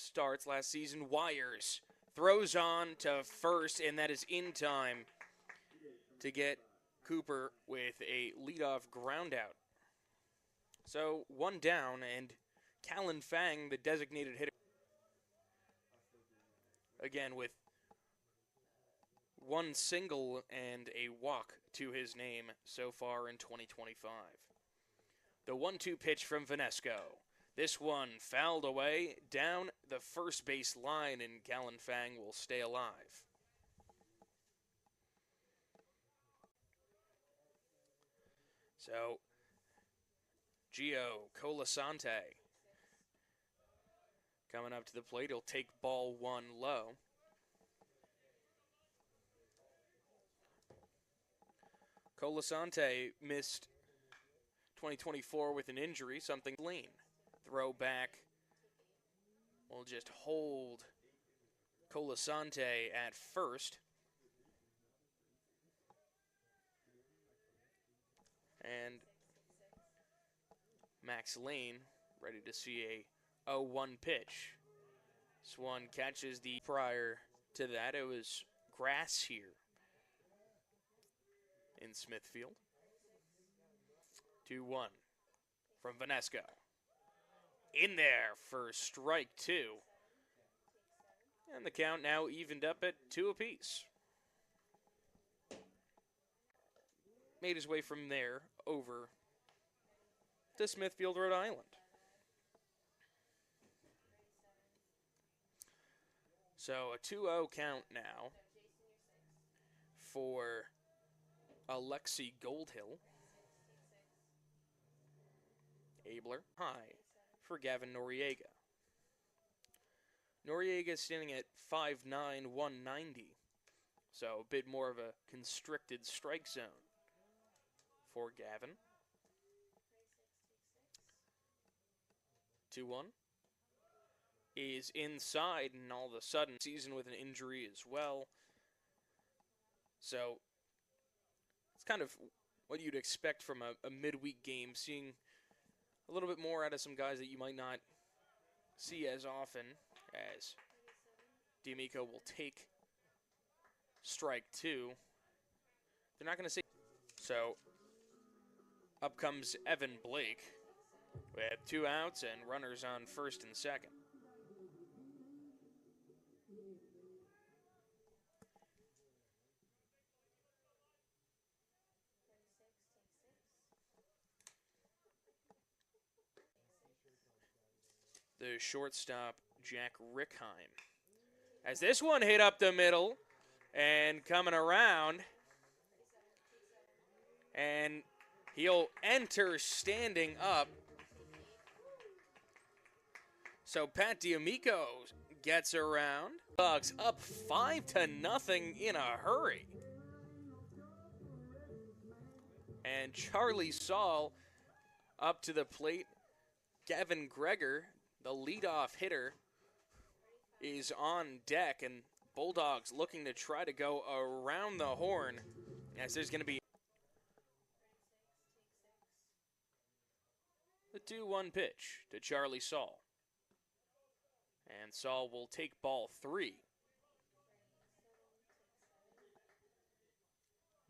starts last season. Wires throws on to first, and that is in time to get Cooper with a leadoff groundout. So one down, and Callan Fang, the designated hitter, again with one single and a walk to his name so far in 2025. The 1-2 pitch from Vanesco. This one fouled away down the first base line, and Callan Fang will stay alive. So, Gio Colasante coming up to the plate. He'll take ball one low. Colasante missed 2024 with an injury, something lean. Throw back. We'll just hold Colasante at first. And Max Lane ready to see a 0-1 pitch. This one catches the prior to that. It was grass here in Smithfield. 2-1 from Vanesco. In there for strike two. And the count now evened up at 2 apiece. Made his way from there over to Smithfield, Rhode Island. So a 2-0 count now for Alexi Goldhill. Abler high for Gavin Noriega. Noriega standing at 5'9", 190. So a bit more of a constricted strike zone for Gavin. 2-1 is inside, and all of a sudden season with an injury as well. So it's kind of what you'd expect from a midweek game, seeing a little bit more out of some guys that you might not see as often, as D'Amico will take strike two. They're not going to say. So up comes Evan Blake with 2 outs and runners on first and second. The shortstop, Jack Rickheim. As this one hit up the middle and coming around, and he'll enter standing up. So Pat D'Amico gets around. Bucks up 5-0 in a hurry. And Charlie Saul up to the plate. Gavin Greger, the leadoff hitter, is on deck, and Bulldogs looking to try to go around the horn, as there's going to be the 2-1 pitch to Charlie Saul. And Saul will take ball 3.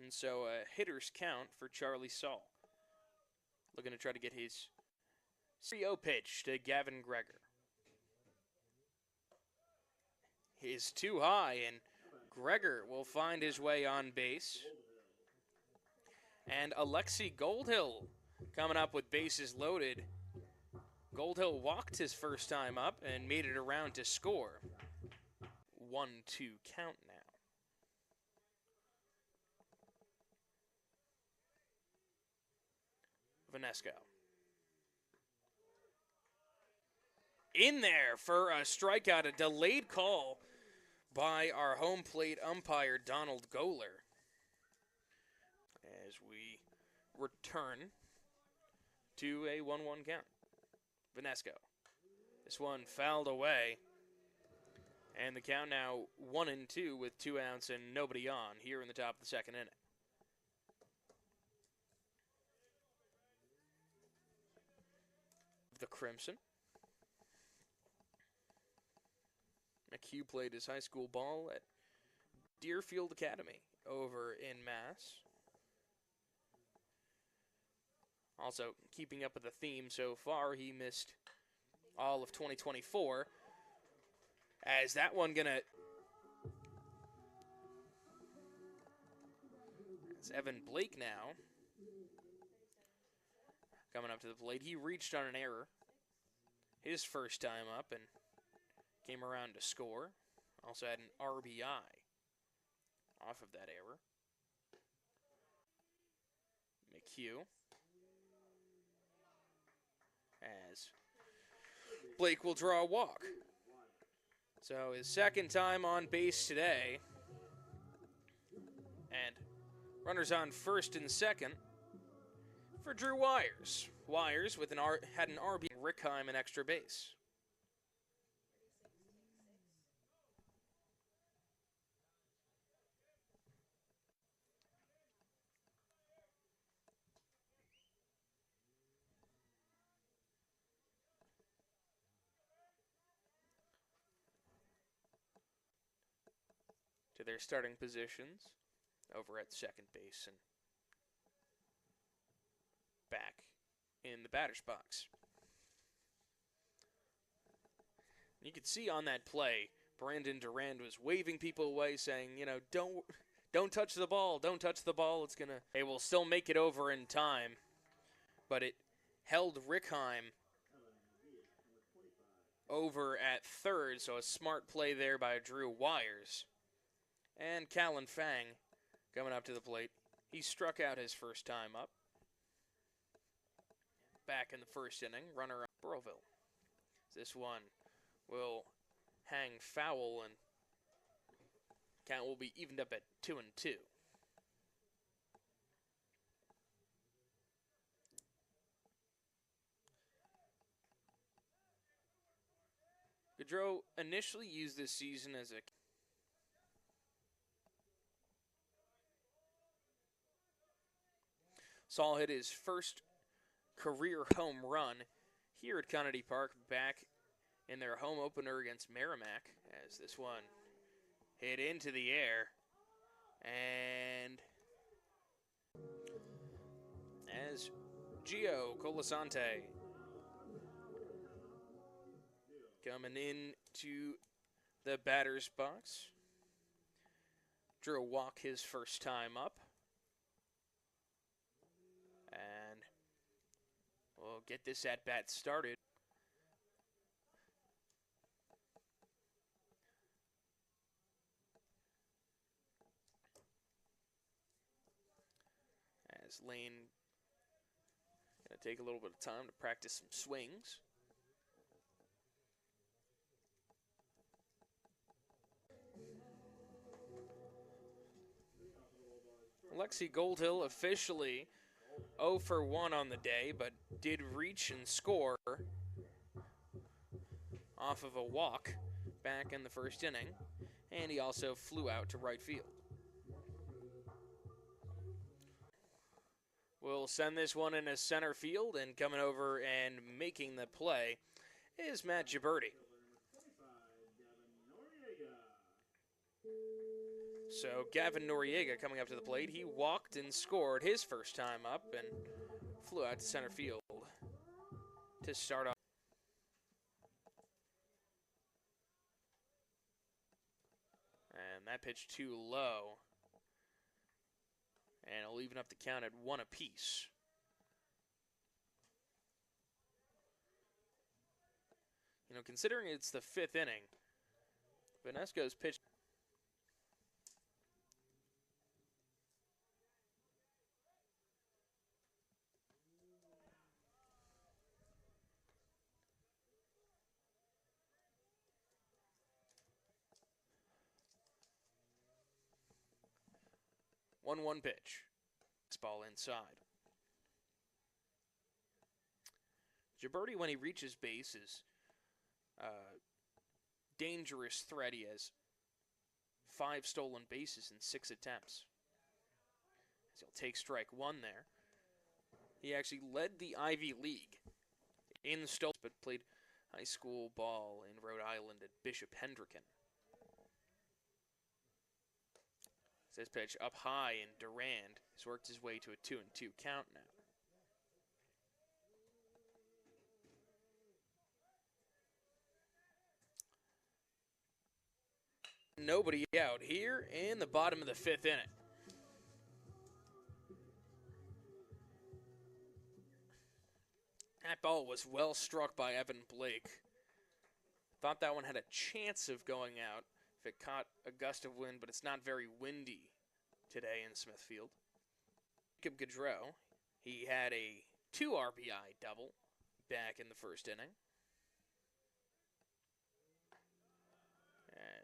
And so a hitter's count for Charlie Saul. Looking to try to get his 3-0 pitch to Gavin Greger. Is too high, and Greger will find his way on base. And Alexi Goldhill coming up with bases loaded. Goldhill walked his first time up and made it around to score. 1-2 count now. Vanesco. In there for a strikeout, a delayed call by our home plate umpire, Donald Goler. As we return to a 1-1 count. Vanesco. This one fouled away. And the count now 1-2 with 2 outs and nobody on here in the top of the second inning. The Crimson. McHugh played his high school ball at Deerfield Academy over in Mass. Also, keeping up with the theme so far, he missed all of 2024. As that one gonna... It's Evan Blake now. Coming up to the plate. He reached on an error. His first time up and came around to score. Also had an RBI off of that error. McHugh. As Blake will draw a walk. So his second time on base today. And runners on first and second for Drew Wires. Wires with had an RBI. Rickheim an extra base. To their starting positions over at second base and back in the batter's box. You could see on that play, Brandon Durand was waving people away, saying, you know, don't touch the ball, don't touch the ball. It's gonna. They will still make it over in time, but it held Rickheim over at third, so a smart play there by Drew Wires. And Callan Fang coming up to the plate. He struck out his first time up. Back in the first inning, runner up Burrowville. This one will hang foul and count will be evened up at 2-2. Gaudreau initially used this season as a Saul hit his first career home run here at Kennedy Park back in their home opener against Merrimack, as this one hit into the air. And as Gio Colasante coming into the batter's box, drew a walk his first time up. And we'll get this at-bat started. As Lane going to take a little bit of time to practice some swings. Alexi Goldhill officially 0 for 1 on the day, but did reach and score off of a walk back in the first inning, and he also flew out to right field. We'll send this one into center field, and coming over and making the play is Matt Gibberti. So Gavin Noriega coming up to the plate. He walked and scored his first time up and flew out to center field to start off. And that pitch too low. And it'll even up the count at 1 apiece. You know, considering it's the 5th inning, Vanesco's pitch. One pitch. Ball inside. Gibberti, when he reaches base, is dangerous threat. He has 5 stolen bases in 6 attempts. So he'll take strike 1 there. He actually led the Ivy League in stolen, but played high school ball in Rhode Island at Bishop Hendricken. This pitch up high, and Durand has worked his way to a 2-2 count now. Nobody out here in the bottom of the 5th inning. That ball was well struck by Evan Blake. Thought that one had a chance of going out if it caught a gust of wind, but it's not very windy today in Smithfield. Jacob Gaudreau, he had a 2 RBI double back in the 1st inning.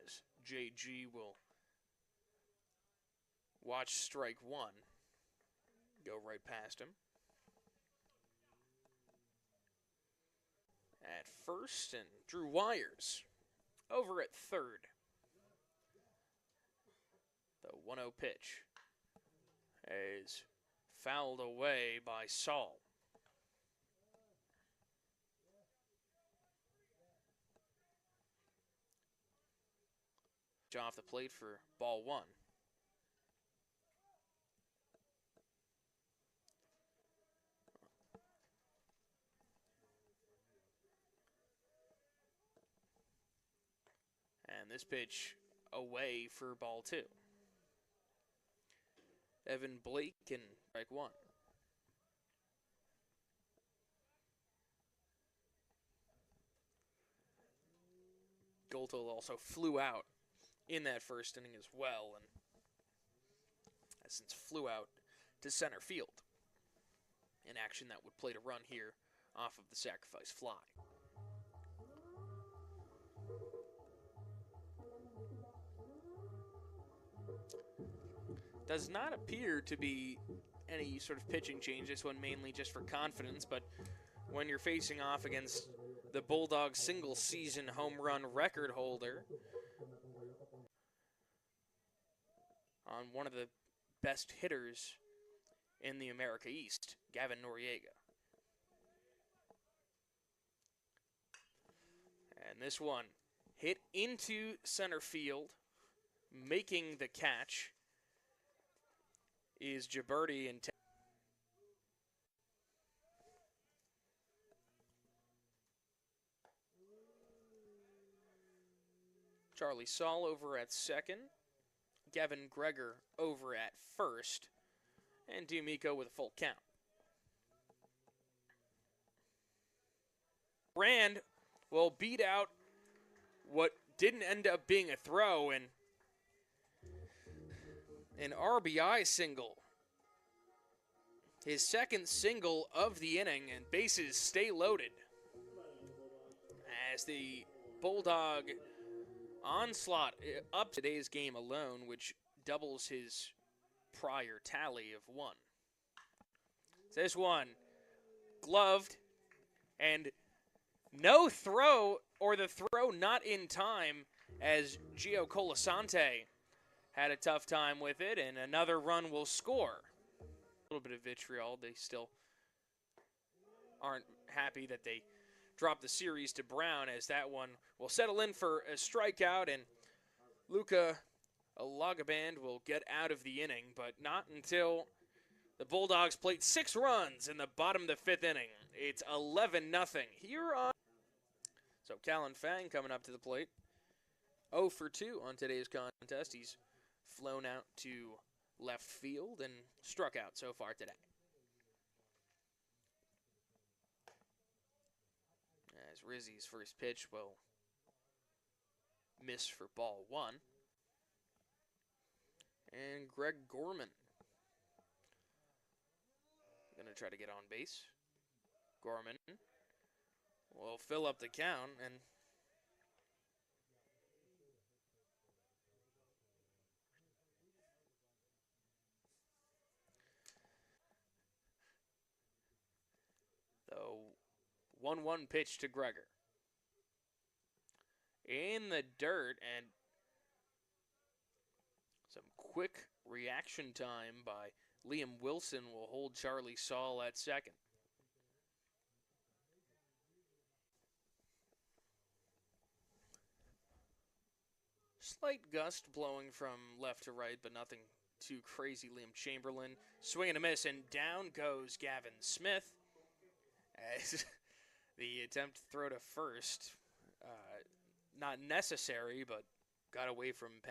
As JG will watch strike 1 go right past him. At first, and Drew Wires over at third. The 1-0 pitch is fouled away by Saul. Off the plate for ball 1. And this pitch away for ball 2. Evan Blake and strike 1. Golto also flew out in that 1st inning as well, and has since flew out to center field. An action that would play to run here off of the sacrifice fly. Does not appear to be any sort of pitching change. This one mainly just for confidence, but when you're facing off against the Bulldogs single-season home run record holder on one of the best hitters in the America East, Gavin Noriega. And this one hit into center field, making the catch is Gibberti and Charlie Saul over at second, Gavin Gregor over at first, and D'Amico with a full count. Rand will beat out what didn't end up being a throw and an RBI single. His 2nd single of the inning, and bases stay loaded as the Bulldog onslaught up today's game alone, which doubles his prior tally of 1. This one gloved, and no throw, or the throw not in time, as Gio Colasante had a tough time with it, and another run will score. A little bit of vitriol. They still aren't happy that they dropped the series to Brown, as that one will settle in for a strikeout, and Luca Alagaband will get out of the inning, but not until the Bulldogs played 6 runs in the bottom of the 5th inning. It's 11-0 here on. So Callan Fang coming up to the plate. 0 for 2 on today's contest. He's flown out to left field and struck out so far today. As Rizzi's first pitch will miss for ball 1. And Greg Gorman going to try to get on base. Gorman will fill up the count, and the 1-1 pitch to Gregor. In the dirt, and some quick reaction time by Liam Wilson will hold Charlie Saul at second. Slight gust blowing from left to right, but nothing to crazy Liam Chamberlain. Swing and a miss, and down goes Gavin Smith. As the attempt to throw to first, not necessary, but got away from